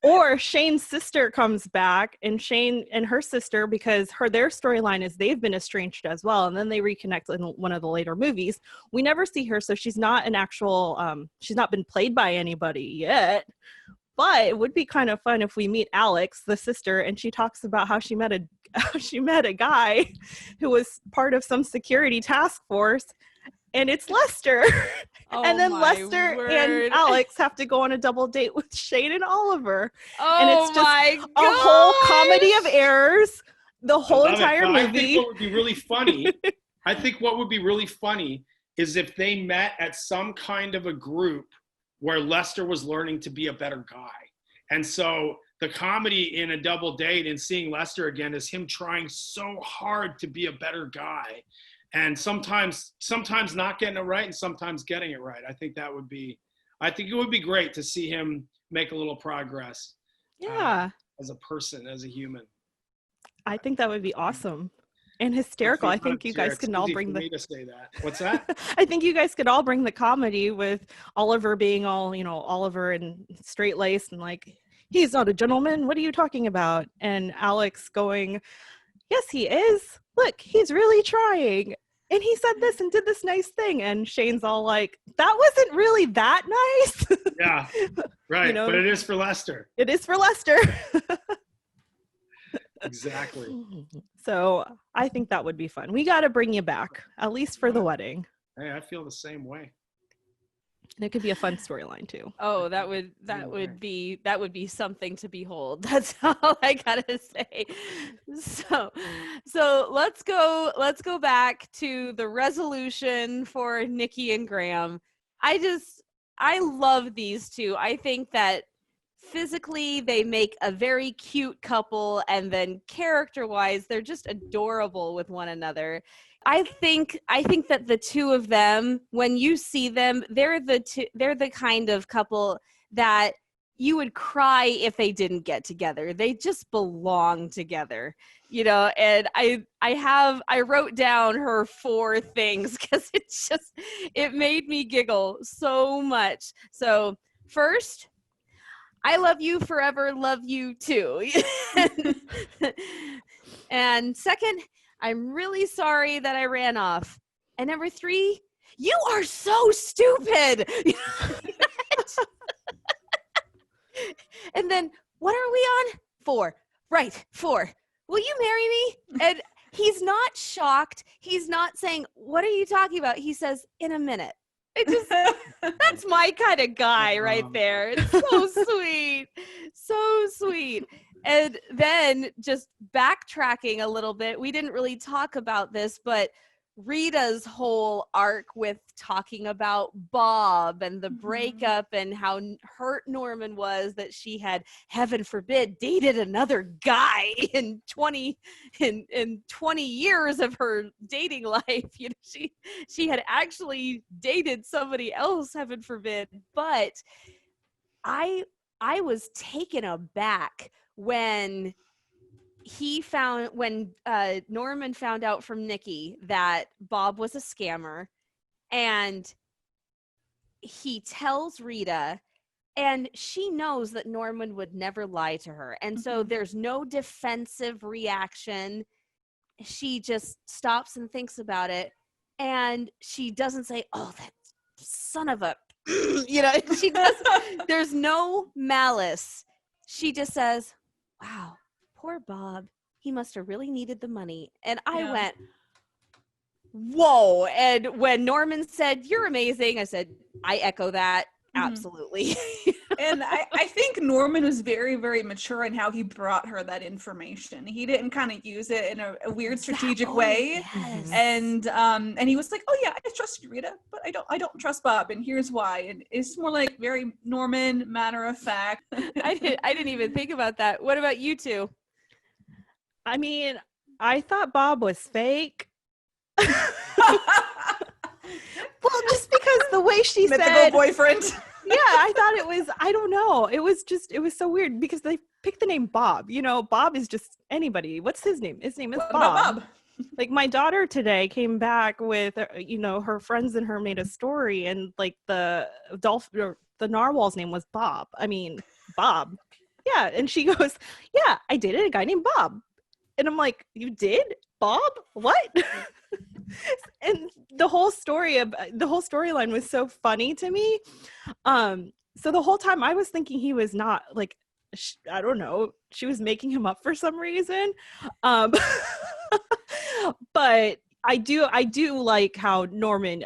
or Shane's sister comes back, and Shane and her sister, because their storyline is they've been estranged as well, and then they reconnect in one of the later movies. We never see her, so she's not an actual she's not been played by anybody yet. But it would be kind of fun if we meet Alex, the sister, and she talks about how she met a guy who was part of some security task force, and it's Lester. Oh, And then my Lester word. and Alex have to go on a double date with Shane and Oliver. Oh, and it's just my A whole comedy of gosh. errors, the whole I love it. entire But I movie. think what would be really funny, is if they met at some kind of a group where Lester was learning to be a better guy. And so the comedy in a double date and seeing Lester again is him trying so hard to be a better guy. And sometimes not getting it right and sometimes getting it right. I think it would be great to see him make a little progress. Yeah, As a person, as a human. I think that would be awesome and hysterical. I think you guys can all bring me to say that. What's that? I think you guys could all bring the comedy with Oliver being all, Oliver and straight laced and like, he's not a gentleman. What are you talking about? And Alex going, yes, he is. Look, he's really trying. And he said this and did this nice thing. And Shane's all like, that wasn't really that nice. Yeah, right. But it is for Lester. It is for Lester. Exactly. So I think that would be fun. We got to bring you back, at least for the wedding. Hey, I feel the same way. And it could be a fun storyline too. Oh, that would be something to behold. That's all I gotta say. So let's go back to the resolution for Nikki and Graham. I love these two. I think that physically they make a very cute couple, and then character-wise they're just adorable with one another. I think that the two of them, when you see them, they're the kind of couple that you would cry if they didn't get together. They just belong together, and I wrote down her 4 things because it made me giggle so much. So first, I love you forever, love you too. And second, I'm really sorry that I ran off. And number 3, you are so stupid. And then what are we on? 4. Right, 4. Will you marry me? And he's not shocked. He's not saying, what are you talking about? He says, in a minute. That's my kind of guy right there. It's so sweet. So sweet. And then just backtracking a little bit, we didn't really talk about this, but Rita's whole arc with talking about Bob and the breakup and how hurt Norman was that she had, heaven forbid, dated another guy in 20 years of her dating life. She had actually dated somebody else, heaven forbid. But I was taken aback when Norman found out from Nikki that Bob was a scammer, and he tells Rita, and she knows that Norman would never lie to her. And so there's no defensive reaction. She just stops and thinks about it, and she doesn't say, oh, that son of a, she does. There's no malice. She just says, wow, poor Bob. He must have really needed the money. And I went, whoa. And when Norman said, you're amazing, I said, I echo that. Absolutely. And I think Norman was very, very mature in how he brought her that information. He didn't kind of use it in a weird strategic way. Yes. And he was like, oh yeah, I trust you, Rita, but I don't trust Bob, and here's why. And it's more like very Norman, matter of fact. I didn't even think about that. What about you two? I mean, I thought Bob was fake. Well, just because the way she Mythical said boyfriend. Yeah, I thought it was, I don't know. It was so weird because they picked the name Bob. You know, Bob is just anybody. What's his name? His name is What Bob. about Bob? Like my daughter today came back with, her friends and her made a story, and like the narwhal's name was Bob. I mean, Bob. Yeah. And she goes, yeah, I dated a guy named Bob. And I'm like, you did? Bob? What? And the whole storyline was so funny to me. So the whole time I was thinking he was not like, I don't know, she was making him up for some reason. But I do like how Norman,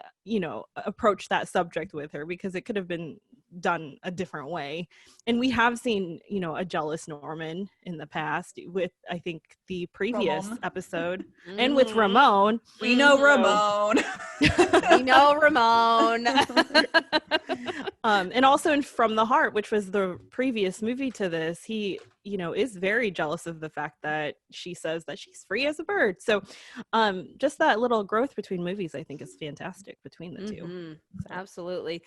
approached that subject with her, because it could have been done a different way. And we have seen, a jealous Norman in the past with, I think, the previous Ramon. episode, and with Ramon. We know Ramon. We know Ramon. And also in From the Heart, which was the previous movie to this, he, is very jealous of the fact that she says that she's free as a bird. So just that little growth between movies, I think, is fantastic between the two. Absolutely.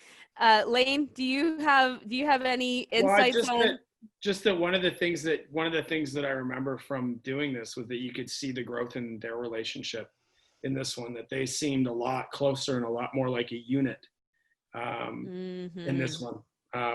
Lane, do you have any insights on? Just that one of the things that I remember from doing this was that you could see the growth in their relationship in this one, that they seemed a lot closer and a lot more like a unit in this one,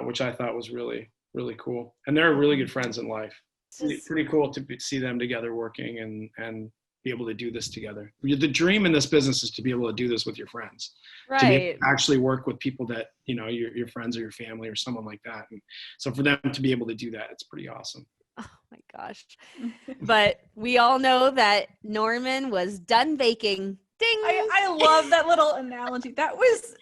which I thought was really, really cool. And they're really good friends in life. It's pretty cool to see them together working and be able to do this together. The dream in this business is to be able to do this with your friends, Right. to be able to actually work with people that, your friends or your family or someone like that. And so for them to be able to do that, it's pretty awesome. Oh my gosh. But we all know that Norman was done baking. Ding. I love that little analogy. That was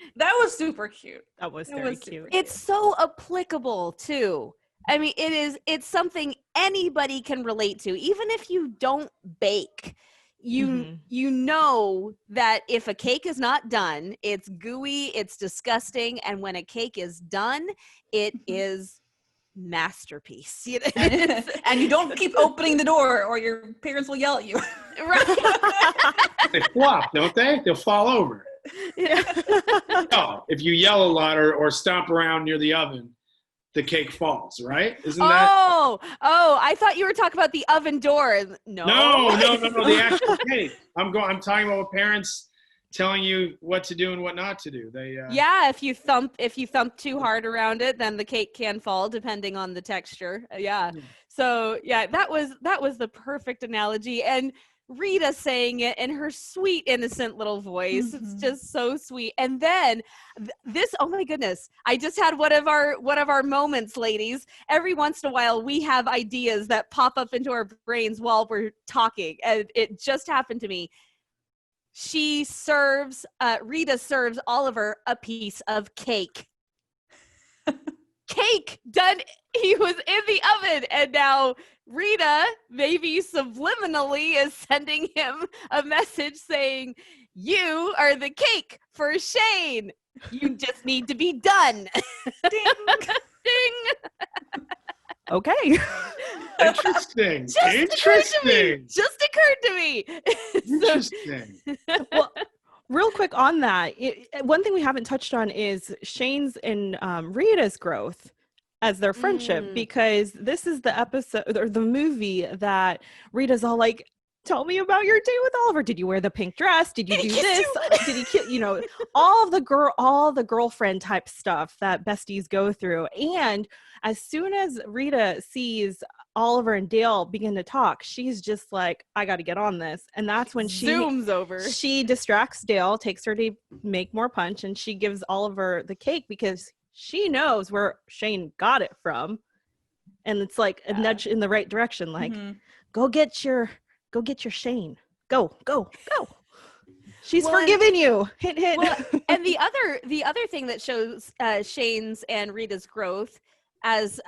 super cute. That was very cute. It's so applicable too. I mean, it's something anybody can relate to, even if you don't bake. You know that if a cake is not done, it's gooey, it's disgusting, and when a cake is done, it is masterpiece. And you don't keep opening the door or your parents will yell at you. Right. They flop, don't they? They'll fall over. No, if you yell a lot or stomp around near the oven, the cake falls, right? Isn't that? Oh, I thought you were talking about the oven door. No, the actual cake. I'm talking about parents telling you what to do and what not to do. Yeah, if you thump too hard around it, then the cake can fall depending on the texture. Yeah. So yeah, that was the perfect analogy. And Rita saying it in her sweet, innocent little voice. It's just so sweet. And then this, oh my goodness, I just had one of our moments, ladies. Every once in a while, we have ideas that pop up into our brains while we're talking. And it just happened to me. Rita serves Oliver a piece of cake. Cake done. He was in the oven, and now Rita, maybe subliminally, is sending him a message saying, "You are the cake for Shane. You just need to be done." Ding, ding. Okay. Interesting. Just occurred to me. Interesting. Well, real quick on that, one thing we haven't touched on is Shane's and Rita's growth as their friendship, because this is the episode or the movie that Rita's all like, tell me about your date with Oliver. Did you wear the pink dress? Did you do this? Did he kill, all the girlfriend type stuff that besties go through. And as soon as Rita sees Oliver and Dale begin to talk, she's just like, I got to get on this. And that's when she zooms over. She distracts Dale, takes her to make more punch, and she gives Oliver the cake because she knows where Shane got it from. And it's like a nudge in the right direction. Like, go get your Shane. Go. She's Well, forgiven you. Hint, hint. Well, and the other thing that shows Shane's and Rita's growth as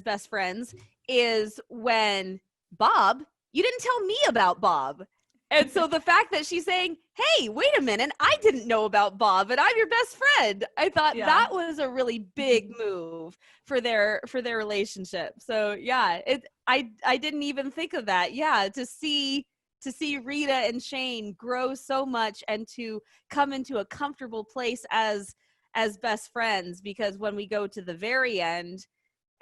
best friends is when Bob, you didn't tell me about Bob. And so the fact that she's saying, hey, wait a minute, I didn't know about Bob and I'm your best friend. I thought that was a really big move for their relationship. So yeah, I didn't even think of that. Yeah, to see Rita and Shane grow so much and to come into a comfortable place as best friends, because when we go to the very end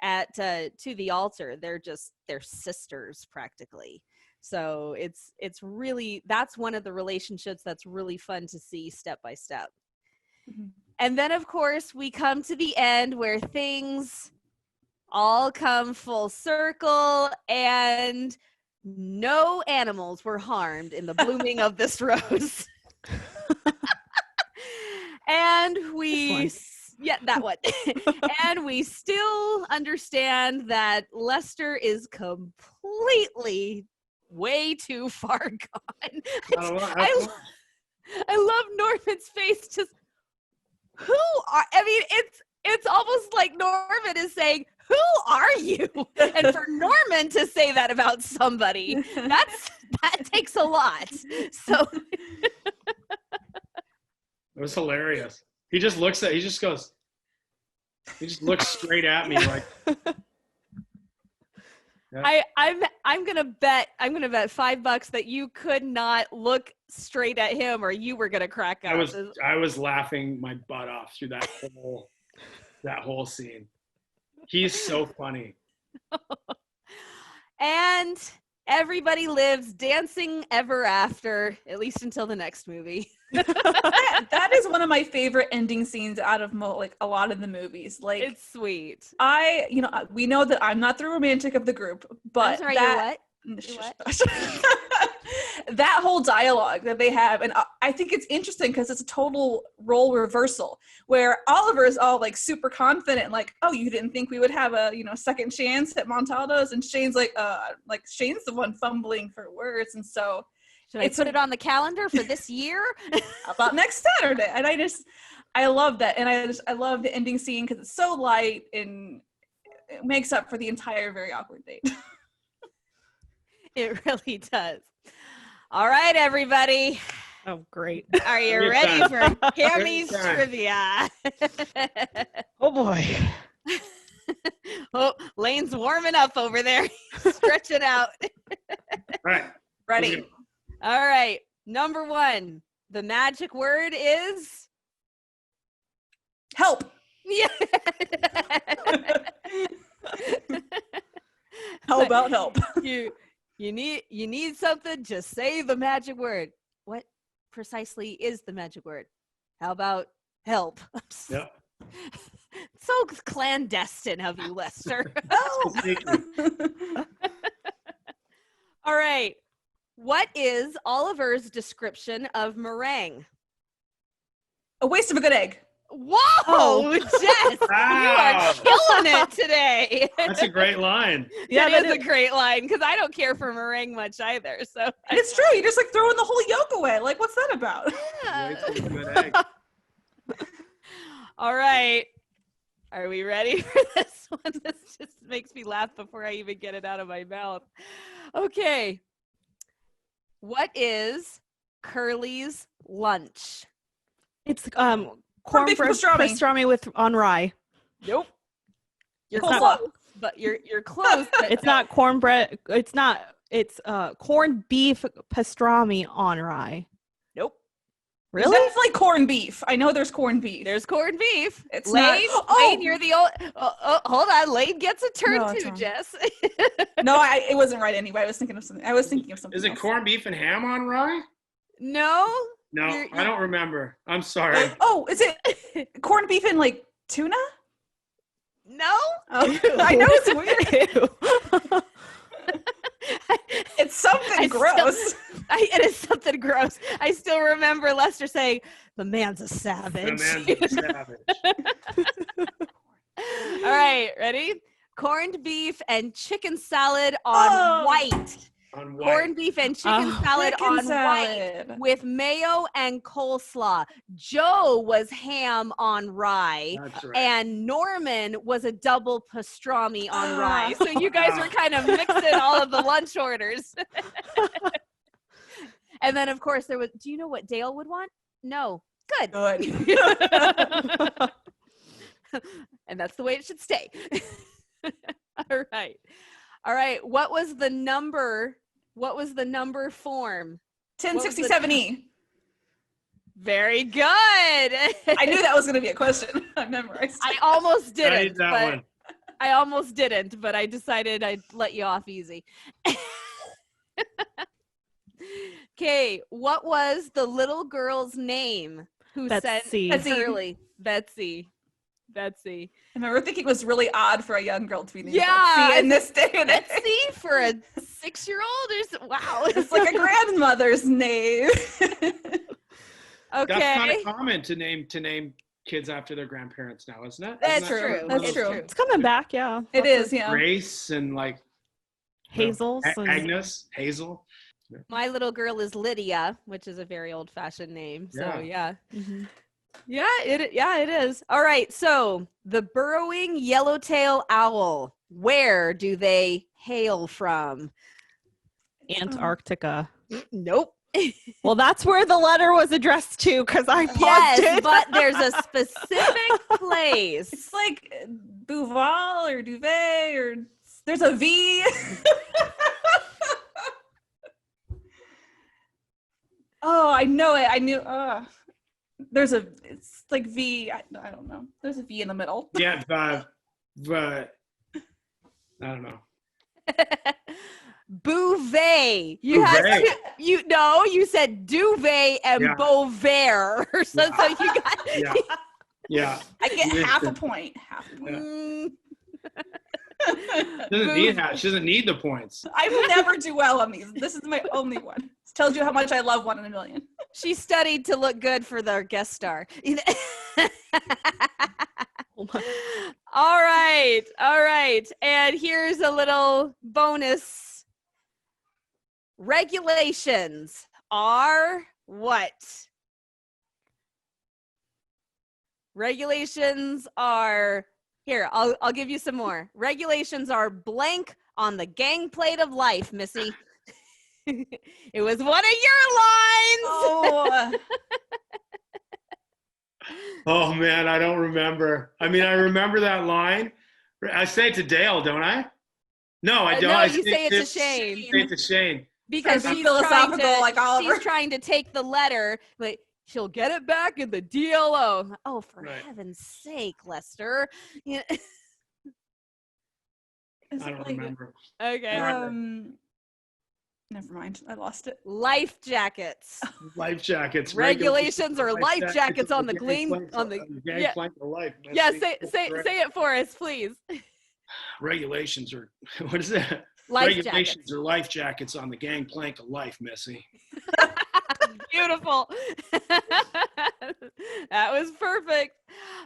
to the altar, they're sisters practically. So it's really, that's one of the relationships that's really fun to see step by step. Mm-hmm. And then of course we come to the end where things all come full circle and no animals were harmed in the blooming of this rose. And that one. And we still understand that Lester is completely way too far gone. I love Norman's face. Just it's almost like Norman is saying, who are you? And for Norman to say that about somebody, that takes a lot. So it was hilarious. He just looks straight at me like. Yeah. I'm gonna bet $5 that you could not look straight at him or you were gonna crack up. I was laughing my butt off through that whole scene. He's so funny. And everybody lives dancing ever after, at least until the next movie. that is one of my favorite ending scenes out of a lot of the movies. Like, it's sweet. We know that I'm not the romantic of the group, but I'm sorry, you're what? That whole dialogue that they have, and I think it's interesting because it's a total role reversal where Oliver is all like super confident, like, oh, you didn't think we would have a second chance at Montaldo's, and Shane's like Shane's the one fumbling for words, and so should I put it on the calendar for this year? About next Saturday. And I love that, and I love the ending scene because it's so light and it makes up for the entire very awkward date. It really does. All right, everybody. Oh, great. Are you ready for Cammy's trivia? Oh, boy. Oh, Lane's warming up over there. Stretching out. All right. Ready. All right. Number 1. The magic word is... help. Yeah. How about help? You need something, just say the magic word. What precisely is the magic word? How about help? Yep. So clandestine of you, Lester. All right. What is Oliver's description of meringue? A waste of a good egg. Whoa, Jess, Wow. you are killing it today. That's a great line. Yeah, that is a great line because I don't care for meringue much either. So it's true. You just like throwing the whole yolk away. Like, what's that about? Yeah. All right. Are we ready for this one? This just makes me laugh before I even get it out of my mouth. Okay. What is Curly's lunch? It's corned beef pastrami on rye. Nope. You're close, but you're close. But it's not cornbread. It's not. It's corned beef pastrami on rye. Nope. Really? There's definitely corned beef. I know there's corned beef. There's corned beef. It's Lane. not. Lane, you're the old. Hold on. Lane gets a turn too, Jess. No, it wasn't right anyway. I was thinking of something. Is it corned beef and ham on rye? No. No, I don't remember. I'm sorry. Oh, is it corned beef and like tuna? No. Oh, I know it's weird. It's something gross. It is something gross. I still remember Lester saying, "The man's a savage." The man's a savage. All right, ready? Corned beef and chicken salad on white. on white. Corned beef and chicken salad Chicken on salad. white with mayo and coleslaw. Joe was ham on rye. That's right. And Norman was a double pastrami on rye. Ah. So you guys were kind of mixing all of the lunch orders. And then, of course, there was, do you know what Dale would want? No. Good. Good. And that's the way it should stay. All right. All right. What was the number form? 1067E. Very good. I knew that was going to be a question. I memorized. I almost I didn't. need that but one. I almost didn't, but I decided I'd let you off easy. Okay, what was the little girl's name who Betsy. sent Shirley? Betsy. I remember thinking it was really odd for a young girl to be named Yeah, Betsy in this day and age. Betsy for a 6-year-old or wow. It's like a grandmother's name. Okay. That's kind of common to name kids after their grandparents now, isn't it? That's Isn't true. That's It's true. It's coming back, yeah. It is, yeah. Grace and like Hazel's. and- Agnes, Hazel. My little girl is Lydia, which is a very old-fashioned name. So yeah. Mhm. Yeah, it is. All right. So the burrowing yellowtail owl, where do they hail from? Antarctica. Nope. Well, that's where the letter was addressed to because I paused Yes, it. but there's a specific place. It's like Bouval or Duvet or there's a V. Oh, I know it. I knew. It's like V. I don't know. There's a V in the middle. Yeah, but I don't know. Bouvet. You said duvet and Yeah. Beauvais. So you got Yeah, yeah. I get Listen. half a point. Mm, She doesn't need the points. I will never do well on these. This is my only one. This tells you how much I love 1 in a million. she studied to look good for their guest star. All right. And here's a little bonus. Regulations are what? Regulations are here. I'll give you some more. Regulations are blank on the gangplank of life, Missy. It was one of your lines. Oh, Oh man, I don't remember. I mean, I remember that line. I say it to Dale, don't I? No, I don't. No, I you say it to Shane. Say it to Shane. Because Trying to be she's philosophical trying to, like Oliver. she's trying to take the letter, but she'll get it back in the DLO. Oh, for Right. heaven's sake, Lester. Yeah. is I it don't like- remember. Okay. Never mind. I lost it. Life jackets. Life jackets. Regulations are life jackets on the gleam on the yeah. gangplank of life. Yeah, say it for us, please. Regulations are what is that? Life Regulations jackets. are life jackets on the gangplank of life, Missy. Beautiful. That was perfect.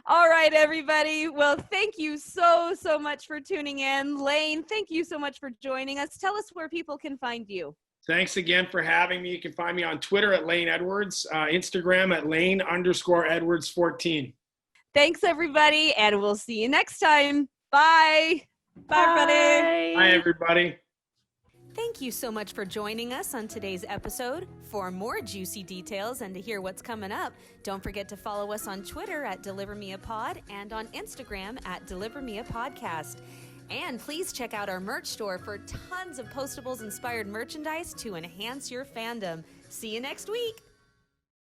All right, everybody. Well, thank you so much for tuning in. Lane, thank you so much for joining us. Tell us where people can find you. Thanks again for having me. You can find me on Twitter at Lane Edwards, Instagram at Lane_Edwards14. Thanks, everybody, and we'll see you next time. Bye. Bye, everybody. Hi, everybody. Thank you so much for joining us on today's episode. For more juicy details and to hear what's coming up, don't forget to follow us on Twitter at DeliverMeAPod and on Instagram at DeliverMeAPodcast. And please check out our merch store for tons of Postables inspired merchandise to enhance your fandom. See you next week.